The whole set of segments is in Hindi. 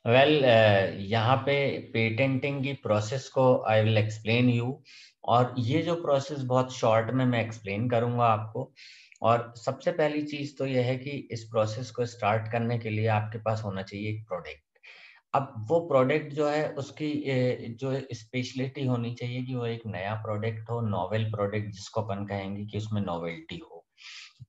वेल यहाँ पे पेटेंटिंग की प्रोसेस को आई विल एक्सप्लेन यू, और ये जो प्रोसेस बहुत शॉर्ट में मैं एक्सप्लेन करूँगा आपको। और सबसे पहली चीज़ तो ये है कि इस प्रोसेस को स्टार्ट करने के लिए आपके पास होना चाहिए एक प्रोडक्ट। अब वो प्रोडक्ट जो है उसकी जो स्पेशलिटी होनी चाहिए कि वो एक नया प्रोडक्ट हो, नॉवेल प्रोडक्ट जिसको अपन कहेंगे कि उसमें नॉवेल्टी हो।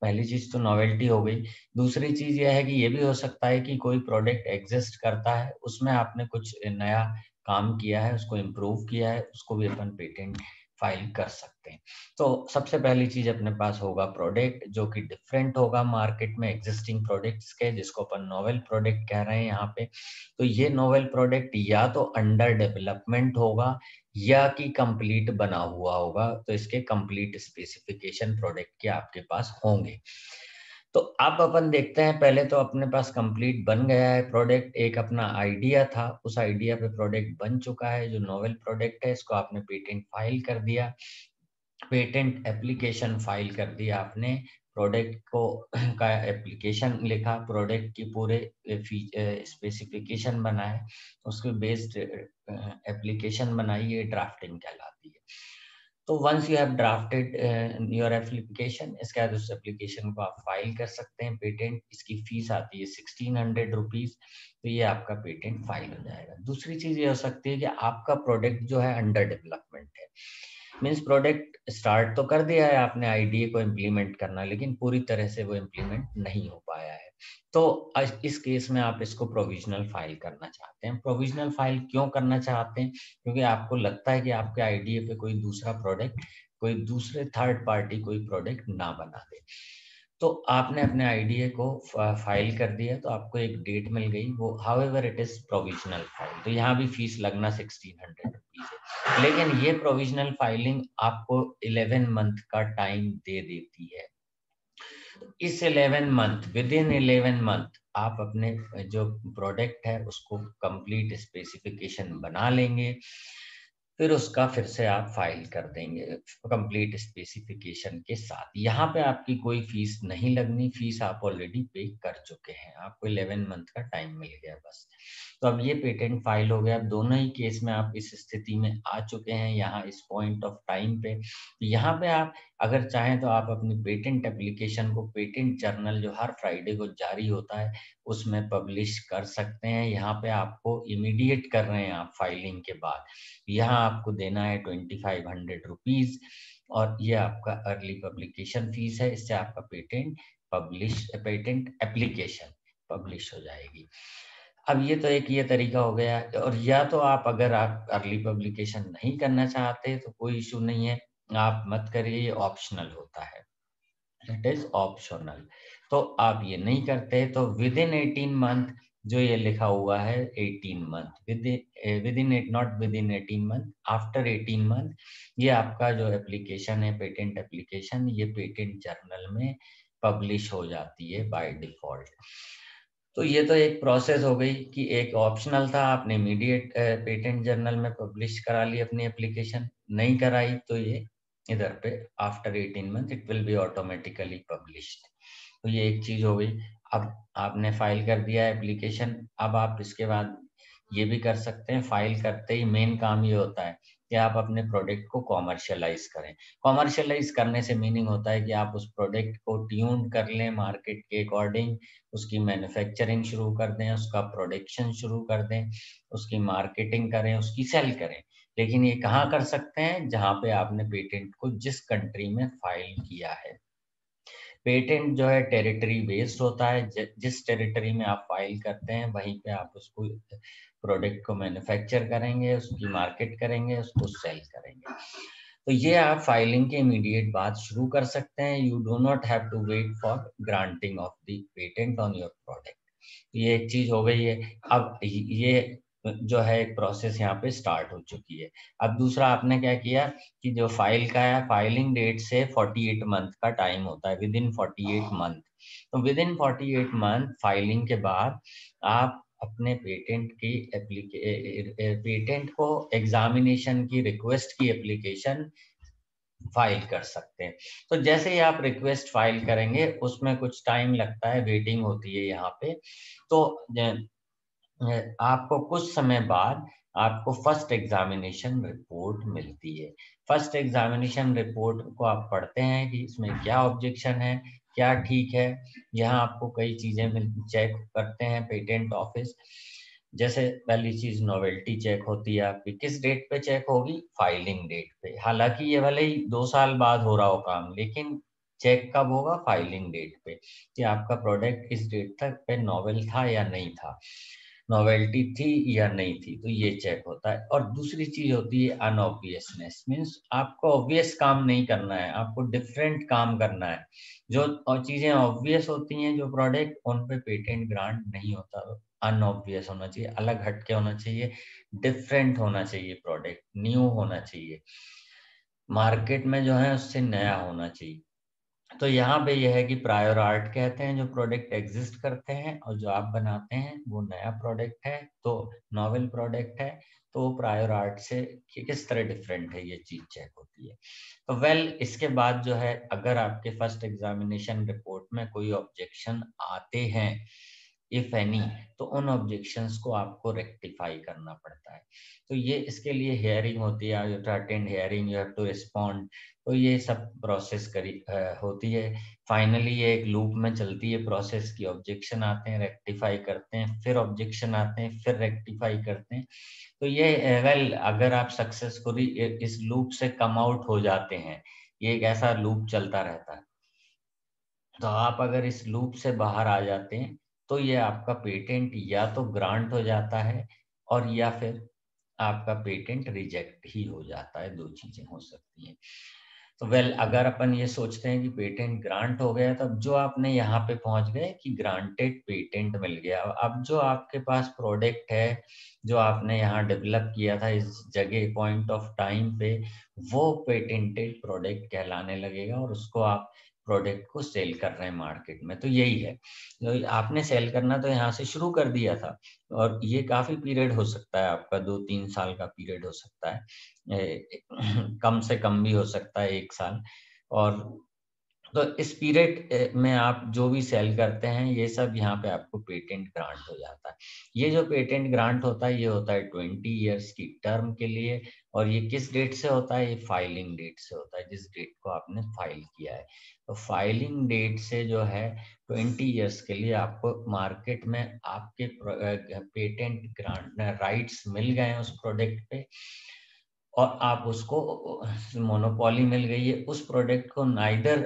पहली चीज़ तो नॉवेल्टी हो गई। दूसरी चीज़ ये है कि ये भी हो सकता है कि कोई प्रोडक्ट एग्ज़िस्ट करता है, उसमें आपने कुछ नया काम किया है, उसको इम्प्रूव किया है, उसको भी अपन पेटेंट फाइल कर सकते हैं। तो सबसे पहली चीज़ अपने पास होगा प्रोडक्ट, जो कि डिफरेंट होगा मार्केट में एग्ज़िस्टिंग प्रोडक्ट्स के, जिसको अपन नोवेल प्रोडक्ट कह रहे हैं यहाँ पे। तो ये नोवेल प्रोडक्ट या तो अंडर डेवलपमेंट होगा या कि कंप्लीट बना हुआ होगा, तो इसके कंप्लीट स्पेसिफिकेशन प्रोडक्ट के आपके पास होंगे। तो अब अपन देखते हैं, पहले तो अपने पास कंप्लीट बन गया है प्रोडक्ट, एक अपना आइडिया था, उस आइडिया पे प्रोडक्ट बन चुका है जो नोवेल प्रोडक्ट है, इसको आपने पेटेंट फाइल कर दिया, पेटेंट एप्लीकेशन फाइल कर दिया आपने, प्रोडक्ट को का एप्लीकेशन लिखा, प्रोडक्ट की पूरे स्पेसिफिकेशन बनाए, उसके बेस्ड एप्लीकेशन बनाई, ये ड्राफ्टिंग कहलाती है। तो once you have drafted your application, इसके बाद उस एप्लीकेशन को आप फाइल कर सकते हैं पेटेंट। इसकी फीस आती है 1600 रुपीज, तो ये आपका पेटेंट फाइल हो जाएगा। दूसरी चीज ये हो सकती है कि आपका प्रोडक्ट जो है अंडर डेवलपमेंट है, मीन्स प्रोडक्ट स्टार्ट तो कर दिया है आपने आईडीए को इम्प्लीमेंट करना, लेकिन पूरी तरह से वो इम्प्लीमेंट नहीं हो पाया है। तो इस केस में आप इसको प्रोविजनल फाइल करना चाहते हैं। प्रोविजनल फाइल क्यों करना चाहते हैं? क्योंकि आपको लगता है कि आपके आईडीए पे कोई दूसरा प्रोडक्ट, कोई दूसरे थर्ड पार्टी कोई प्रोडक्ट ना बना दे। तो आपने अपने आईडीए को फाइल कर दिया, तो आपको एक डेट मिल गई, वो however it is provisional file, तो यहाँ भी फीस लगना 1600 रुपीज है, लेकिन ये प्रोविजनल फाइलिंग आपको 11 मंथ का टाइम दे देती है। इस 11 मंथ, विद इन 11 मंथ आप अपने जो प्रोडक्ट है उसको कंप्लीट स्पेसिफिकेशन बना लेंगे, फिर उसका फिर से आप फाइल कर देंगे कंप्लीट स्पेसिफिकेशन के साथ। यहाँ पे आपकी कोई फीस नहीं लगनी, फीस आप ऑलरेडी पे कर चुके हैं, आपको 11 मंथ का टाइम मिल गया बस। तो अब ये पेटेंट फाइल हो गया। अब दोनों ही केस में आप इस स्थिति में आ चुके हैं, यहाँ इस पॉइंट ऑफ टाइम पे। यहाँ पे आप अगर चाहें तो आप अपनी पेटेंट एप्लीकेशन को पेटेंट जर्नल जो हर फ्राइडे को जारी होता है उसमें पब्लिश कर सकते हैं। यहाँ पे आपको इमीडिएट कर रहे हैं आप फाइलिंग के बाद, यहाँ आपको देना है 2500 रुपीज, और ये आपका अर्ली पब्लिकेशन फीस है। इससे आपका पेटेंट एप्लीकेशन पब्लिश हो जाएगी। अब ये तो एक ये तरीका हो गया। और या तो आप, अगर आप अर्ली पब्लिकेशन नहीं करना चाहते तो कोई इशू नहीं है, आप मत करिए, ये ऑप्शनल होता है, इट इज ऑप्शनल। तो आप ये नहीं करते तो विद इन 18 मंथ, जो ये लिखा हुआ है 18 month, with in not with in 18 month, after 18 month, ये आपका जो एप्लीकेशन है पेटेंट एप्लीकेशन, ये पेटेंट जर्नल में पब्लिश हो जाती है बाय डिफॉल्ट। तो ये तो एक प्रोसेस हो गई कि एक ऑप्शनल था, आपने इमीडिएट पेटेंट जर्नल में पब्लिश करा ली अपनी एप्लीकेशन, नहीं कराई तो ये इधर पे after 18 month it will be automatically published. तो ये एक चीज हो गई। अब आपने फाइल कर दिया एप्लीकेशन, अब आप इसके बाद ये भी कर सकते हैं, फाइल करते ही मेन काम ये होता है कि आप अपने प्रोडक्ट को कॉमर्शियलाइज करें। कॉमर्शियलाइज करने से मीनिंग होता है कि आप उस प्रोडक्ट को ट्यून कर लें मार्केट के अकॉर्डिंग, उसकी मैन्युफैक्चरिंग शुरू कर दें, उसका प्रोडक्शन शुरू कर दें, उसकी मार्केटिंग करें, उसकी सेल करें। लेकिन ये कहाँ कर सकते हैं? जहाँ पे आपने पेटेंट को जिस कंट्री में फाइल किया है। पेटेंट जो है टेरिटरी बेस्ड होता है, जिस टेरिटरी में आप फाइल करते हैं वहीं पे आप उसको प्रोडक्ट को मैन्युफैक्चर करेंगे, उसकी मार्केट करेंगे, उसको सेल करेंगे। तो ये आप फाइलिंग के इमीडिएट बाद शुरू कर सकते हैं। You do not have to wait for granting of the patent on your product. ये एक चीज हो गई है। अब ये जो है एक प्रोसेस यहाँ पे स्टार्ट हो चुकी है। अब दूसरा आपने क्या किया कि जो फाइल का है, फाइलिंग डेट से 48 मंथ का टाइम होता है, विद इन 48 मंथ। तो विद इन 48 मंथ फाइलिंग के बाद आप अपने पेटेंट को एग्जामिनेशन की रिक्वेस्ट की एप्लीकेशन फाइल कर सकते हैं। तो जैसे ही आप रिक्वेस्ट फाइल करेंगे उसमें कुछ टाइम लगता है, वेटिंग होती है यहाँ पे। तो आपको कुछ समय बाद आपको फर्स्ट एग्जामिनेशन रिपोर्ट मिलती है। फर्स्ट एग्जामिनेशन रिपोर्ट को आप पढ़ते हैं कि इसमें क्या ऑब्जेक्शन है, क्या ठीक है। यहाँ आपको कई चीजें चेक करते हैं पेटेंट ऑफिस। जैसे पहली चीज नोवेल्टी चेक होती है आपकी, किस डेट पे चेक होगी? फाइलिंग डेट पे। हालांकि ये भले ही 2 साल बाद हो रहा हो काम, लेकिन चेक कब होगा? फाइलिंग डेट पे, कि आपका प्रोडक्ट इस डेट तक पे नॉवेल था या नहीं था, नॉवेल्टी थी या नहीं थी, तो ये चेक होता है। और दूसरी चीज होती है अनऑब्वियसनेस, मीन्स आपको ऑब्वियस काम नहीं करना है, आपको डिफरेंट काम करना है। जो और चीजें ऑब्वियस होती हैं, जो प्रोडक्ट, उन पे पेटेंट ग्रांट नहीं होता। अनऑब्वियस होना चाहिए, अलग हटके होना चाहिए, डिफरेंट होना चाहिए, प्रोडक्ट न्यू होना चाहिए, मार्केट में जो है उससे नया होना चाहिए। तो यहाँ पे यह है कि प्रायर आर्ट कहते हैं जो प्रोडक्ट एग्जिस्ट करते हैं, और जो आप बनाते हैं वो नया प्रोडक्ट है, तो नॉवेल प्रोडक्ट है, तो वो प्रायर आर्ट से किस तरह डिफरेंट है, ये चीज चेक होती है। तो इसके बाद जो है, अगर आपके फर्स्ट एग्जामिनेशन रिपोर्ट में कोई ऑब्जेक्शन आते हैं, इफ एनी, तो उन ऑब्जेक्शंस को आपको रेक्टिफाई करना पड़ता है। तो ये इसके लिए हियरिंग होती है, you have to attend hearing, you have to respond. तो ये सब प्रोसेस होती है। फाइनली ये एक लूप में चलती है प्रोसेस की, ऑब्जेक्शन आते हैं, रेक्टिफाई करते हैं, फिर ऑब्जेक्शन आते हैं, फिर रेक्टिफाई करते हैं। तो ये अगर आप सक्सेसफुली इस लूप से कम आउट हो जाते हैं, ये एक ऐसा लूप चलता रहता है, तो आप अगर इस लूप से बाहर आ जाते हैं, तो ये आपका पेटेंट या तो ग्रांट हो जाता है, और या फिर आपका पेटेंट रिजेक्ट ही हो जाता है। दो चीजें हो सकती हैं। तो अगर अपन ये सोचते हैं कि पेटेंट ग्रांट हो गया, तब जो आपने यहाँ पे पहुंच गए कि ग्रांटेड पेटेंट मिल गया, अब जो आपके पास प्रोडक्ट है, जो आपने यहाँ डेवलप किया था इस जगह पॉइंट ऑफ टाइम पे, वो पेटेंटेड प्रोडक्ट कहलाने लगेगा, और उसको आप प्रोडक्ट को सेल कर रहे हैं मार्केट में। तो यही है, तो आपने सेल करना तो यहाँ से शुरू कर दिया था, और ये काफी पीरियड हो सकता है आपका, 2-3 साल का पीरियड हो सकता है, कम से कम भी हो सकता है 1 साल। और तो इस पीरियड में आप जो भी सेल करते हैं, ये सब यहाँ पे आपको पेटेंट ग्रांट हो जाता है। ये जो पेटेंट ग्रांट होता है, ये होता है 20 ईयर्स की टर्म के लिए। और ये किस डेट से होता है? ये फाइलिंग डेट से होता है, जिस डेट को आपने फाइल किया है। तो फाइलिंग डेट से जो है 20 ईयर्स के लिए आपको मार्केट में आपके पेटेंट ग्रांट राइट्स मिल गए हैं उस प्रोडक्ट पे, और आप उसको मोनोपोली मिल गई है उस प्रोडक्ट को, neither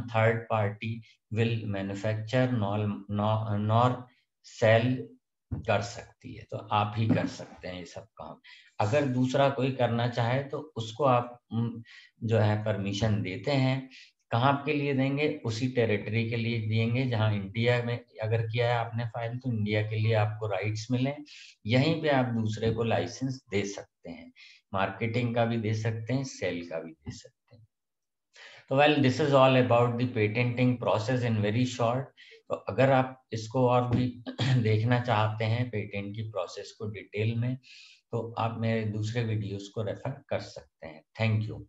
third party will manufacture nor sell कर सकती है। तो आप ही कर सकते हैं ये सब काम। अगर दूसरा कोई करना चाहे तो उसको आप जो है परमिशन देते हैं। कहाँ के लिए देंगे? उसी टेरिटरी के लिए देंगे जहाँ इंडिया में अगर किया है आपने फाइल, तो इंडिया के लिए आपको राइट्स मिले, यहीं पे आप दूसरे को लाइसेंस दे सकते हैं, मार्केटिंग का भी दे सकते हैं, सेल का भी दे सकते हैं। तो this is all about the patenting process in very short. तो अगर आप इसको और भी देखना चाहते हैं पेटेंट की प्रोसेस को डिटेल में, तो आप मेरे दूसरे वीडियोस को रेफर कर सकते हैं। Thank you.